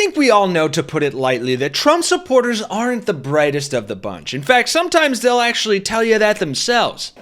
think we all know, to put it lightly, that Trump supporters aren't the brightest of the bunch. In fact, sometimes they'll actually tell you that themselves.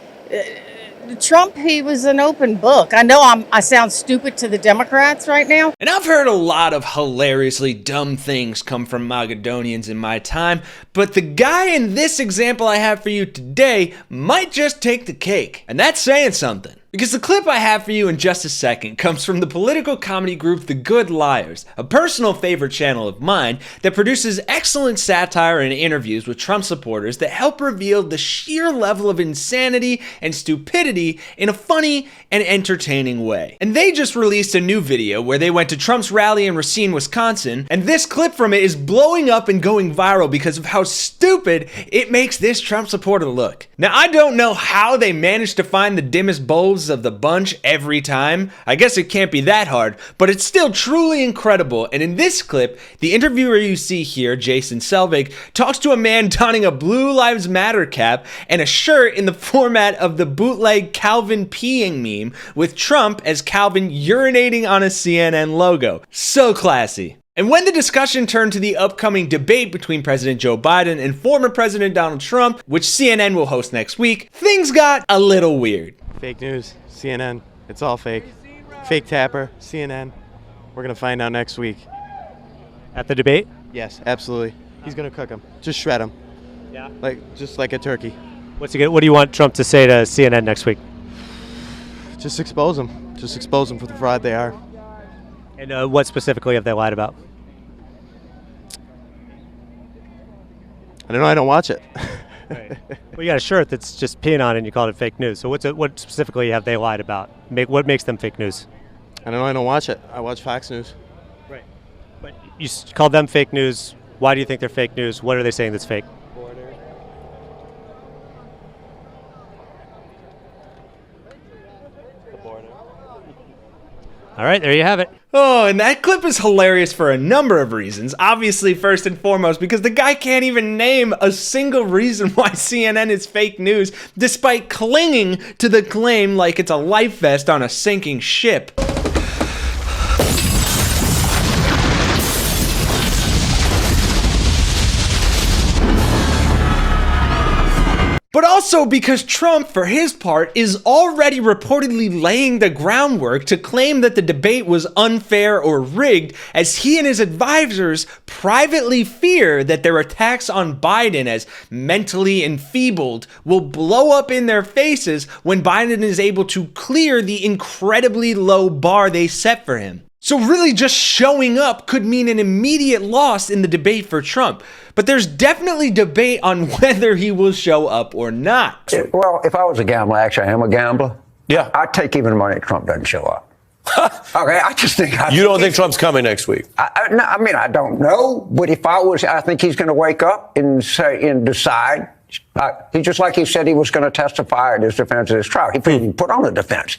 Trump, he was an open book. I know I sound stupid to the Democrats right now. And I've heard a lot of hilariously dumb things come from Magadonians in my time, but the guy in this example I have for you today might just take the cake. And that's saying something. Because the clip I have for you in just a second comes from the political comedy group The Good Liars, a personal favorite channel of mine that produces excellent satire and interviews with Trump supporters that help reveal the sheer level of insanity and stupidity in a funny and entertaining way. And they just released a new video where they went to Trump's rally in Racine, Wisconsin, and this clip from it is blowing up and going viral because of how stupid it makes this Trump supporter look. Now, I don't know how they managed to find the dimmest bulbs of the bunch every time. I guess it can't be that hard, but it's still truly incredible. And in this clip, the interviewer you see here, Jason Selvig, talks to a man donning a Blue Lives Matter cap and a shirt in the format of the bootleg Calvin peeing meme with Trump as Calvin urinating on a CNN logo. So classy. And when the discussion turned to the upcoming debate between President Joe Biden and former President Donald Trump, which CNN will host next week, things got a little weird. Fake news, CNN, it's all fake. Fake tapper, CNN. We're gonna find out next week. At the debate? Yes, absolutely. He's gonna cook him, just shred him. Yeah. Just like a turkey. What do you want Trump to say to CNN next week? Just expose them. Just expose them for the fraud they are. And what specifically have they lied about? I don't know, I don't watch it. Right. Well, you got a shirt that's just peeing on it and you called it fake news. So what specifically have they lied about? What makes them fake news? I don't know, I don't watch it. I watch Fox News. Right. But you called them fake news. Why do you think they're fake news? What are they saying that's fake? Border. The border. All right, there you have it. Oh, and that clip is hilarious for a number of reasons. Obviously, first and foremost, because the guy can't even name a single reason why CNN is fake news, despite clinging to the claim like it's a life vest on a sinking ship. But also because Trump, for his part, is already reportedly laying the groundwork to claim that the debate was unfair or rigged, as he and his advisors privately fear that their attacks on Biden as mentally enfeebled will blow up in their faces when Biden is able to clear the incredibly low bar they set for him. So really just showing up could mean an immediate loss in the debate for Trump. But there's definitely debate on whether he will show up or not. Well, if I was a gambler, actually I am a gambler. Yeah. I'd take even money if Trump doesn't show up. Okay, I just think... You don't think Trump's coming next week? I mean, I don't know. But if I was, I think he's going to wake up and say and decide. He just like he said he was going to testify at his defense of his trial. He put on a defense.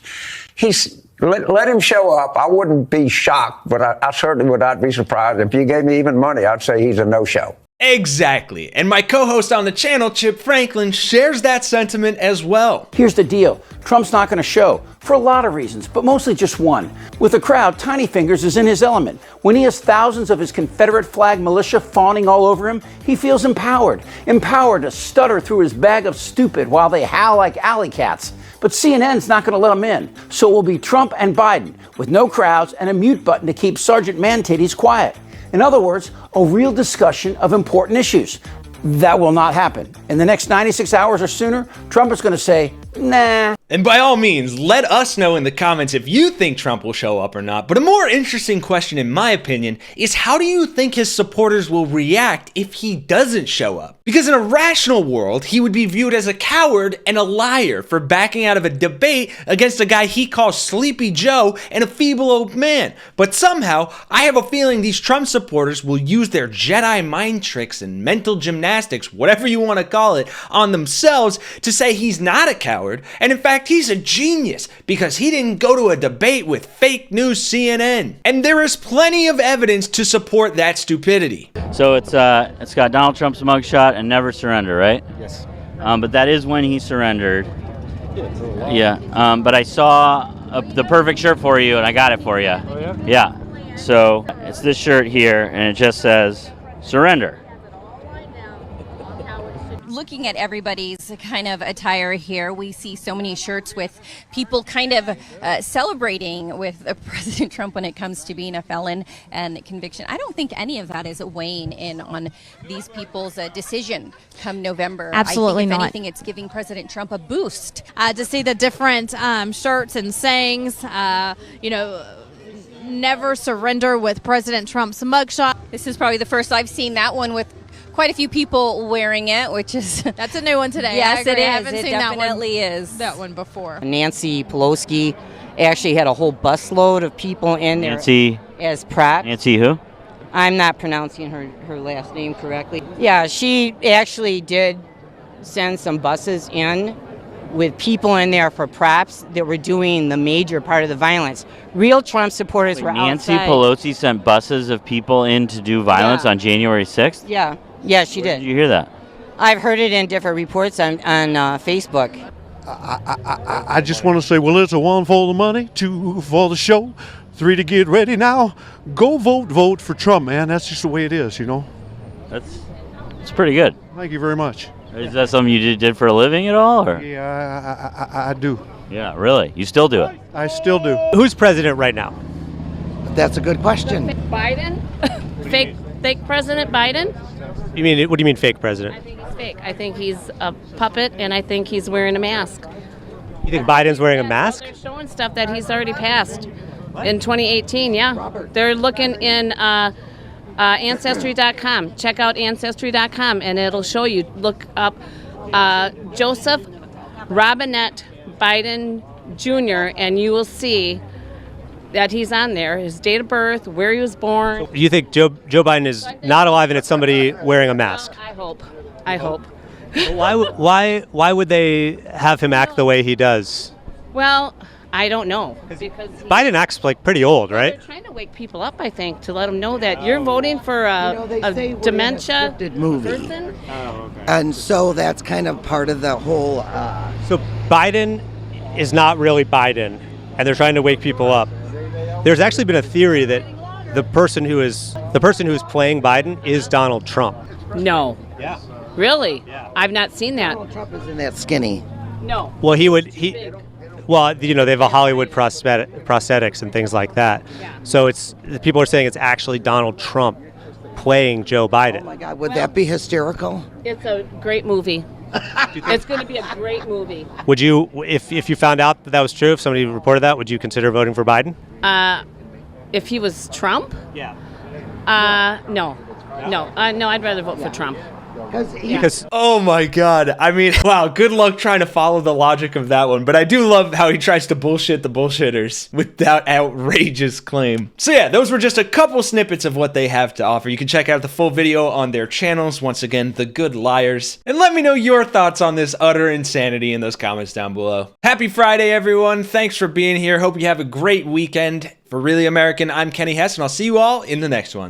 Let him show up. I wouldn't be shocked, but I certainly would not be surprised. If you gave me even money, I'd say he's a no-show. Exactly. And my co-host on the channel, Chip Franklin, shares that sentiment as well. Here's the deal. Trump's not going to show for a lot of reasons, but mostly just one. With the crowd, Tiny Fingers is in his element. When he has thousands of his Confederate flag militia fawning all over him, he feels empowered. Empowered to stutter through his bag of stupid while they howl like alley cats. But CNN's not going to let him in. So it will be Trump and Biden with no crowds and a mute button to keep Sergeant Man-Titties quiet. In other words, a real discussion of important issues. That will not happen. In the next 96 hours or sooner, Trump is going to say, nah. And by all means, let us know in the comments if you think Trump will show up or not. But a more interesting question, in my opinion, is how do you think his supporters will react if he doesn't show up? Because in a rational world, he would be viewed as a coward and a liar for backing out of a debate against a guy he calls Sleepy Joe and a feeble old man. But somehow, I have a feeling these Trump supporters will use their Jedi mind tricks and mental gymnastics, whatever you want to call it, on themselves to say he's not a coward, and in fact, he's a genius because he didn't go to a debate with fake news CNN. And there is plenty of evidence to support that stupidity. So it's got Donald Trump's mugshot and never surrender, right? Yes. But that is when he surrendered. Yeah. But I saw the perfect shirt for you and I got it for you. Oh, yeah? Yeah. So it's this shirt here, and it just says surrender. Looking at everybody's kind of attire here, we see so many shirts with people kind of celebrating with President Trump when it comes to being a felon and conviction. I don't think any of that is weighing in on these people's decision come November. Absolutely I think, if not. anything, it's giving President Trump a boost. To see the different shirts and sayings, never surrender with President Trump's mugshot. This is probably the first I've seen that one with quite a few people wearing it, which is That's a new one today. Yes, it I is. haven't It seen definitely is. that one before. Nancy Pelosi actually had a whole busload of people in there Nancy as props. Nancy who? I'm not pronouncing her last name correctly. Yeah, she actually did send some buses in with people in there for props that were doing the major part of the violence. Real Trump supporters were Nancy outside. Pelosi sent buses of people in to do violence Yeah. on January 6th? Yeah, she Where did. Did you hear that? I've heard it in different reports on Facebook. I just want to say, well, it's a 1 for the money, 2 for the show, 3 to get ready now. Go vote for Trump, man. That's just the way it is, you know. It's pretty good. Thank you very much. Is that something you did for a living at all? Or? Yeah, I do. Yeah, really? You still do it? I still do. Who's president right now? That's a good question. Biden? Fake President Biden? You mean, what do you mean fake president? I think he's fake. I think he's a puppet, and I think he's wearing a mask. You think Biden's wearing a mask? They're showing stuff that he's already passed in 2018, yeah. They're looking in Ancestry.com. Check out Ancestry.com, and it'll show you. Look up Joseph Robinette Biden Jr., and you will see that he's on there, his date of birth, where he was born. You think Joe Biden is not alive and it's somebody wearing a mask? I hope. Why would they have him act the way he does? Well, I don't know. Because Biden acts like pretty old, right? They're trying to wake people up, I think, to let them know that you're voting for a dementia movie. person. And so that's kind of part of the whole. So Biden is not really Biden, and they're trying to wake people up. There's actually been a theory that the person who is playing Biden is Donald Trump. No. Yeah. Really? Yeah. I've not seen that. Donald Trump isn't that skinny. No. Well, they have a Hollywood prosthetics and things like that. Yeah. So people are saying it's actually Donald Trump playing Joe Biden. Oh my God, would that be hysterical? It's a great movie. It's going to be a great movie. Would you, if you found out that was true, if somebody reported that, would you consider voting for Biden? If he was Trump? Yeah. No, I'd rather vote for Trump. Because Oh my god. I mean, wow, good luck trying to follow the logic of that one, but I do love how he tries to bullshit the bullshitters with that outrageous claim. So yeah, those were just a couple snippets of what they have to offer. You can check out the full video on their channels, once again, The Good Liars, and let me know your thoughts on this utter insanity in those comments down below. Happy Friday, everyone. Thanks for being here. Hope you have a great weekend. For Really American, I'm Kenny Hesse, and I'll see you all in the next one.